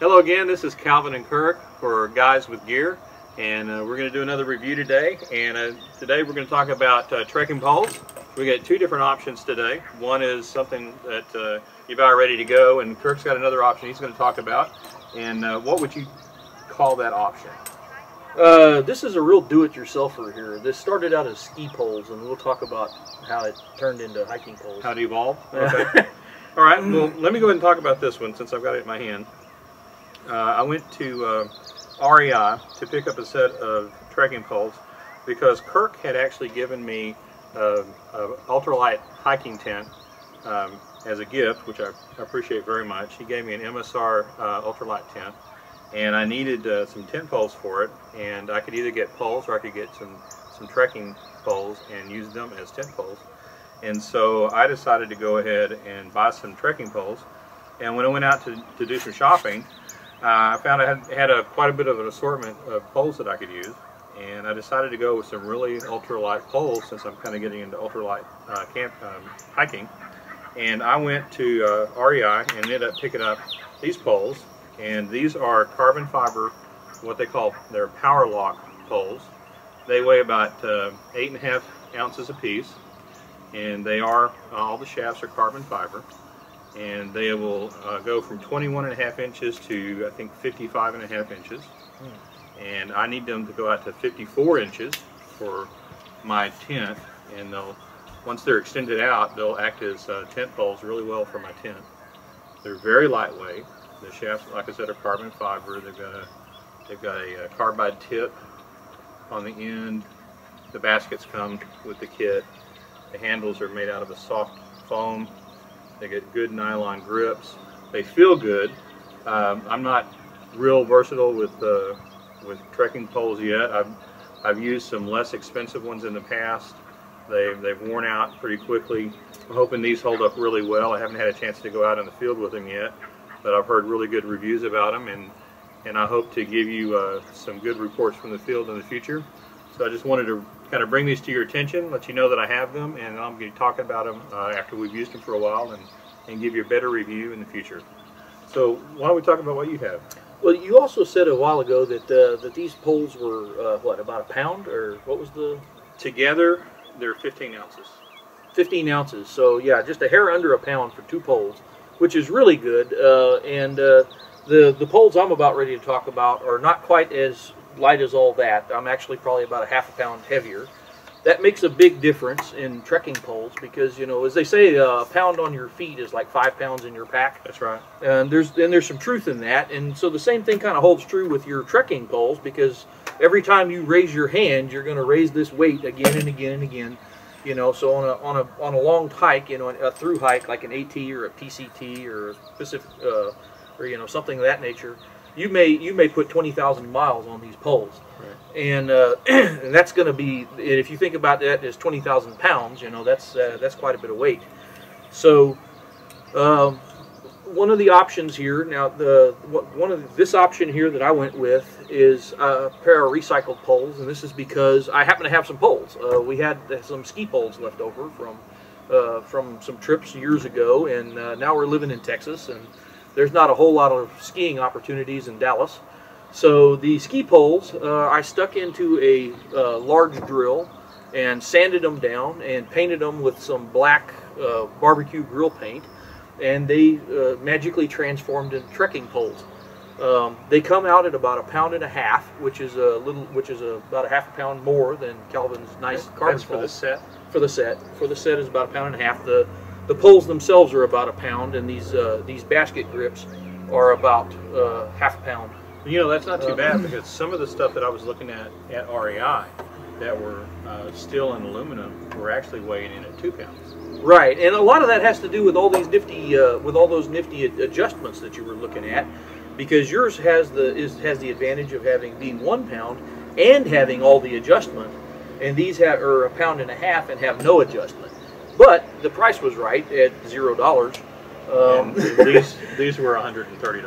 Hello again, this is Calvin and Kirk for Guys with Gear, and we're going to do another review today. And today we're going to talk about trekking poles. We got two different options today. One is something that you've got ready to go, and Kirk's got another option he's going to talk about. And what would you call that option? This is a real do-it-yourselfer here. This started out as ski poles, and we'll talk about how it turned into hiking poles. How it evolved? Okay. All right, well, let me go ahead and talk about this one since I've got it in my hand. I went to REI to pick up a set of trekking poles because Kirk had actually given me an ultralight hiking tent as a gift, which I appreciate very much. He gave me an MSR ultralight tent, and I needed some tent poles for it, and I could either get poles or I could get some trekking poles and use them as tent poles. And so I decided to go ahead and buy some trekking poles, and when I went out to do some shopping, I found I had quite a bit of an assortment of poles that I could use, and I decided to go with some really ultralight poles since I'm kind of getting into ultralight hiking. And I went to REI and ended up picking up these poles, and these are carbon fiber, what they call their power lock poles. They weigh about 8.5 ounces a piece, and they are all the shafts are carbon fiber. And they will go from 21.5 inches to I think 55.5 inches. And I need them to go out to 54 inches for my tent, and once they're extended out, they'll act as tent poles really well for my tent. They're very lightweight. The shafts, like I said, are carbon fiber. They've got a carbide tip on the end. The baskets come with the kit. The handles are made out of a soft foam. They get good nylon grips. They feel good. I'm not real versatile with trekking poles yet. I've used some less expensive ones in the past. They've worn out pretty quickly. I'm hoping these hold up really well. I haven't had a chance to go out in the field with them yet, but I've heard really good reviews about them, and I hope to give you some good reports from the field in the future. So I just wanted to kind of bring these to your attention, let you know that I have them, and I'm going to be talking about them after we've used them for a while and give you a better review in the future. So why don't we talk about what you have? Well, you also said a while ago that these poles were, what, about a pound, or what was the... Together, they're 15 ounces. 15 ounces, so yeah, just a hair under a pound for two poles, which is really good. The poles I'm about ready to talk about are not quite as light as all that. I'm actually probably about a half a pound heavier. That makes a big difference in trekking poles because, you know, as they say, a pound on your feet is like 5 pounds in your pack. That's right. And there's some truth in that. And so the same thing kind of holds true with your trekking poles, because every time you raise your hand, you're going to raise this weight again and again and again. You know, so on a long hike, you know, a through hike like an AT or a PCT or a Pacific, or you know, something of that nature, you may put 20,000 miles on these poles. Right. And and that's going to be, if you think about that as 20,000 pounds, you know, that's quite a bit of weight. So one of the options here now, this option here that I went with is a pair of recycled poles, and this is because I happen to have some poles. We had some ski poles left over from some trips years ago, and now we're living in Texas, and there's not a whole lot of skiing opportunities in Dallas. So the ski poles, I stuck into a large drill and sanded them down and painted them with some black barbecue grill paint, and they magically transformed into trekking poles. They come out at about 1.5 pounds, which is about a half a pound more than Calvin's nice carbon That's for poles. the set. For the set is about 1.5 pounds. The poles themselves are about 1 pound, and these basket grips are about half a pound. You know, that's not too bad, because some of the stuff that I was looking at REI that were steel and aluminum were actually weighing in at 2 pounds. Right, and a lot of that has to do with all these nifty, those nifty adjustments that you were looking at, because yours has the advantage of being 1 pound and having all the adjustment, and these are 1.5 pounds and have no adjustment. But the price was right at $0. And these were $130.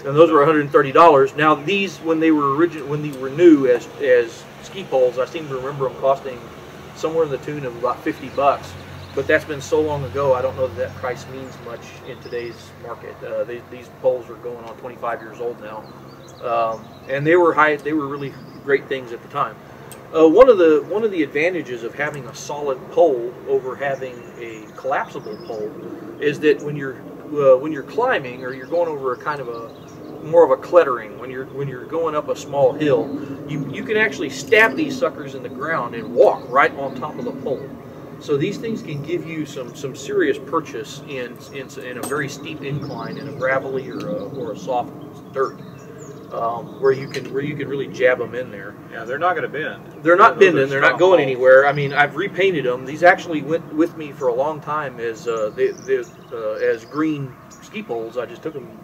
And those were $130. Now these, when they were new as ski poles, I seem to remember them costing somewhere in the tune of about $50. but that's been so long ago. I don't know that that price means much in today's market. These poles are going on 25 years old now, and they were high. They were really great things at the time. One of the advantages of having a solid pole over having a collapsible pole is that when you're climbing or you're going over a kind of a more of a klettering, when you're going up a small hill, you can actually stab these suckers in the ground and walk right on top of the pole. So these things can give you some serious purchase in a very steep incline in a gravelly or a soft dirt, where you can really jab them in there. Yeah, they're not going to bend. They're not bending. They're not going poles. anywhere. I mean, I've repainted them. These actually went with me for a long time as as green ski poles. I just took them,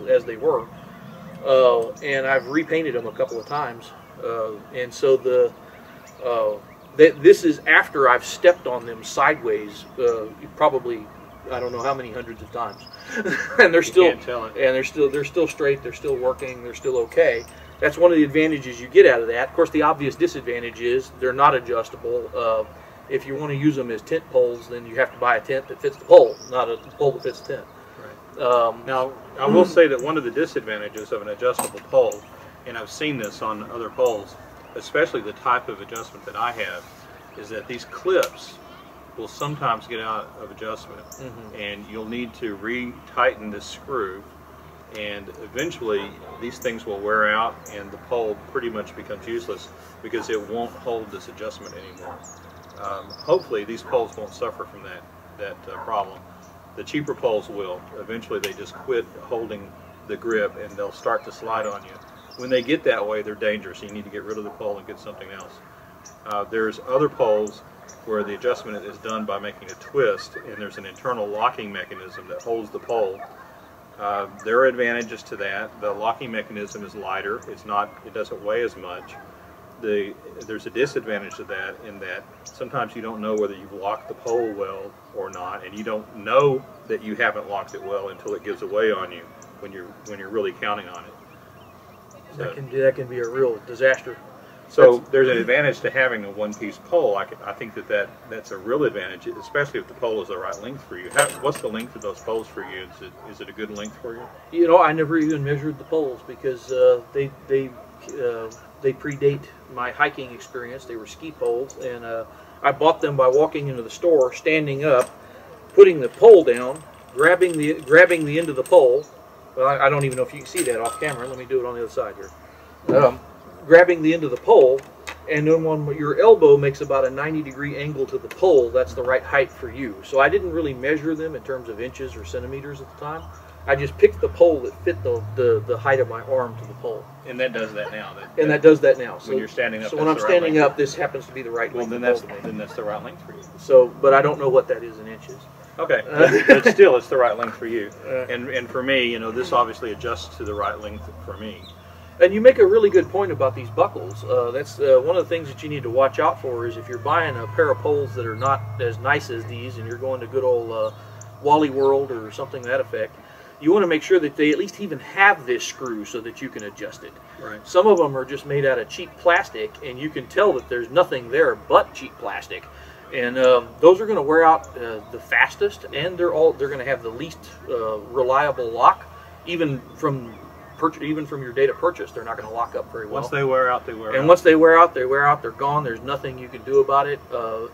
as they were, and I've repainted them a couple of times. And so this is after I've stepped on them sideways, probably I don't know how many hundreds of times, and they're still they're still straight. They're still working. They're still okay. That's one of the advantages you get out of that. Of course, the obvious disadvantage is they're not adjustable. If you want to use them as tent poles, then you have to buy a tent that fits the pole, not a pole that fits the tent. Right. Now, I will say that one of the disadvantages of an adjustable pole, and I've seen this on other poles, especially the type of adjustment that I have, is that these clips will sometimes get out of adjustment, and you'll need to re-tighten this screw, and eventually these things will wear out and the pole pretty much becomes useless because it won't hold this adjustment anymore. Hopefully these poles won't suffer from that problem. The cheaper poles will. Eventually they just quit holding the grip and they'll start to slide on you. When they get that way, they're dangerous. You need to get rid of the pole and get something else. There's other poles where the adjustment is done by making a twist, and there's an internal locking mechanism that holds the pole. There are advantages to that. The locking mechanism is lighter. It doesn't weigh as much. There's a disadvantage to that in that sometimes you don't know whether you've locked the pole well or not, and you don't know that you haven't locked it well until it gives away on you when you're really counting on it. So, that can be a real disaster. So there's an advantage to having a one-piece pole. I think that's a real advantage, especially if the pole is the right length for you. What's the length of those poles for you? Is it a good length for you? I never even measured the poles because they predate my hiking experience. They were ski poles, and I bought them by walking into the store, standing up, putting the pole down, grabbing the end of the pole. Well, I don't even know if you can see that off camera. Let me do it on the other side here. Grabbing the end of the pole, and then when your elbow makes about a 90-degree angle to the pole, that's the right height for you. So I didn't really measure them in terms of inches or centimeters at the time. I just picked the pole that fit the height of my arm to the pole. And that does that now. That does that now. So when you're standing up. So when I'm standing up, this happens to be the right length. Then that's the right length for you. So, but I don't know what that is in inches. Okay, but still, it's the right length for you. And for me, this obviously adjusts to the right length for me. And you make a really good point about these buckles. That's one of the things that you need to watch out for is if you're buying a pair of poles that are not as nice as these and you're going to good old Wally World or something to that effect, you want to make sure that they at least even have this screw so that you can adjust it. Right. Some of them are just made out of cheap plastic, and you can tell that there's nothing there but cheap plastic. And those are going to wear out the fastest, and they're going to have the least reliable lock, even from your date of purchase. They're not going to lock up very well. Once they wear out, they wear out. And once they wear out, they're gone. There's nothing you can do about it,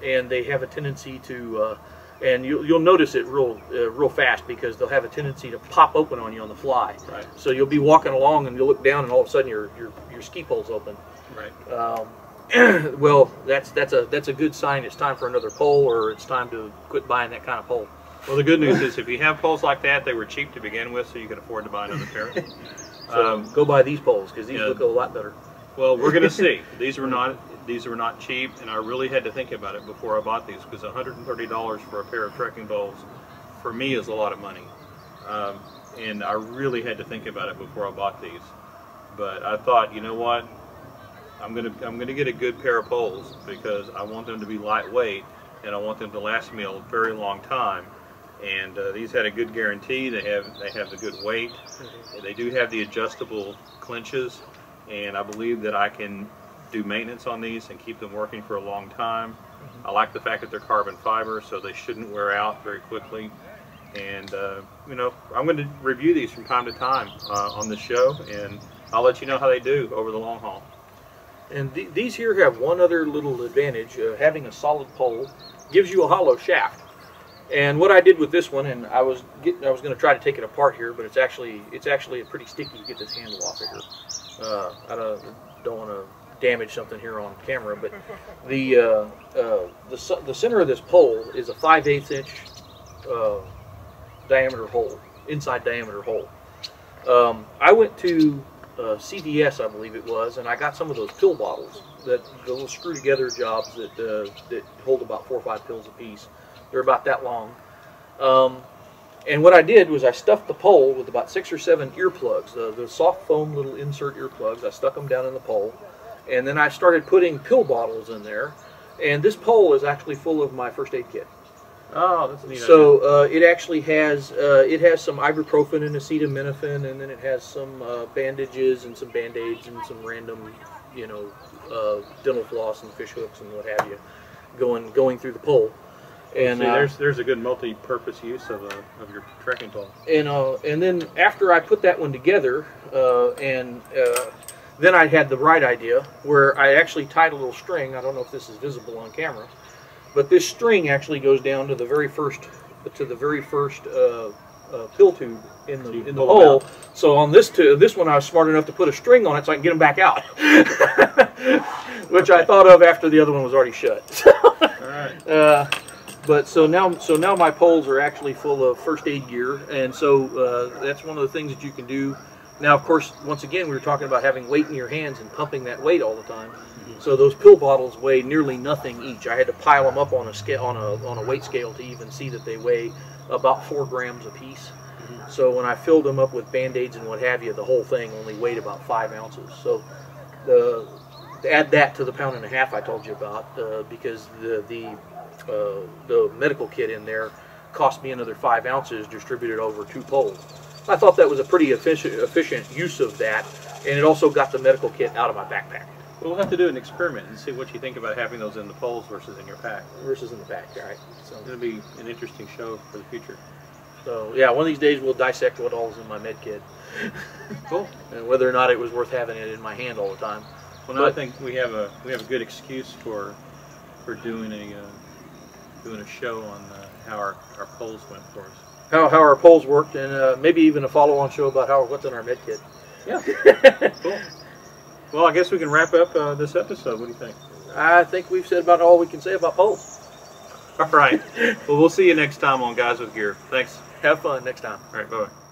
and they have a tendency to, and you'll notice it real fast because they'll have a tendency to pop open on you on the fly. Right. So you'll be walking along and you'll look down, and all of a sudden your ski pole's open. Right. Well, that's a good sign. It's time for another pole, or it's time to quit buying that kind of pole. Well, the good news is if you have poles like that, they were cheap to begin with, so you can afford to buy another pair. So go buy these poles because these look a lot better. Well, we're going to see. These were not cheap, and I really had to think about it before I bought these because $130 for a pair of trekking poles for me is a lot of money, and I really had to think about it before I bought these. But I thought, you know what? I'm gonna get a good pair of poles because I want them to be lightweight and I want them to last me a very long time. And these had a good guarantee. They have the good weight. They do have the adjustable clinches, and I believe that I can do maintenance on these and keep them working for a long time. I like the fact that they're carbon fiber, so they shouldn't wear out very quickly. And you know, I'm going to review these from time to time on the show, and I'll let you know how they do over the long haul. And these here have one other little advantage. Having a solid pole gives you a hollow shaft. And what I did with this one, and I was going to try to take it apart here, but it's actually pretty sticky to get this handle off of here. I don't want to damage something here on camera, but the center of this pole is a 5/8 inch diameter hole, inside diameter hole. I went to CVS, I believe it was, and I got some of those pill bottles, the little screw together jobs that hold about 4 or 5 pills a piece. They're about that long. And what I did was I stuffed the pole with about 6 or 7 earplugs, the soft foam little insert earplugs. I stuck them down in the pole, and then I started putting pill bottles in there. And this pole is actually full of my first aid kit. Oh, that's a neat idea. So it actually has some ibuprofen and acetaminophen, and then it has some bandages and some band-aids and some random, you know, dental floss and fish hooks and what have you, going through the pole. And see, there's a good multi-purpose use of your trekking pole. And then after I put that one together, then I had the right idea where I actually tied a little string. I don't know if this is visible on camera, but this string actually goes down to the very first pill tube in the hole. So on this one, I was smart enough to put a string on it so I can get them back out, which I thought of after the other one was already shut. All right. But so now my poles are actually full of first aid gear, and so that's one of the things that you can do. Now, of course, once again, we were talking about having weight in your hands and pumping that weight all the time. Mm-hmm. So those pill bottles weigh nearly nothing each. I had to pile them up on a scale, on a weight scale, to even see that they weigh about 4 grams a piece. Mm-hmm. So when I filled them up with band-aids and what have you, the whole thing only weighed about 5 ounces. So add that to the 1.5 pounds I told you about, because the medical kit in there cost me another 5 ounces distributed over 2 poles. I thought that was a pretty efficient use of that, and it also got the medical kit out of my backpack. Well, we'll have to do an experiment and see what you think about having those in the poles versus in your pack. Versus in the pack, right? So it's going to be an interesting show for the future. So yeah, one of these days we'll dissect what all's in my med kit. Cool. And whether or not it was worth having it in my hand all the time. Well, now I think we have a good excuse for doing a show on how our poles went for us. How our poles worked, and maybe even a follow-on show about what's in our med kit. Yeah. Cool. Well, I guess we can wrap up this episode. What do you think? I think we've said about all we can say about poles. All right. Well, we'll see you next time on Guys with Gear. Thanks. Have fun next time. All right. Bye-bye.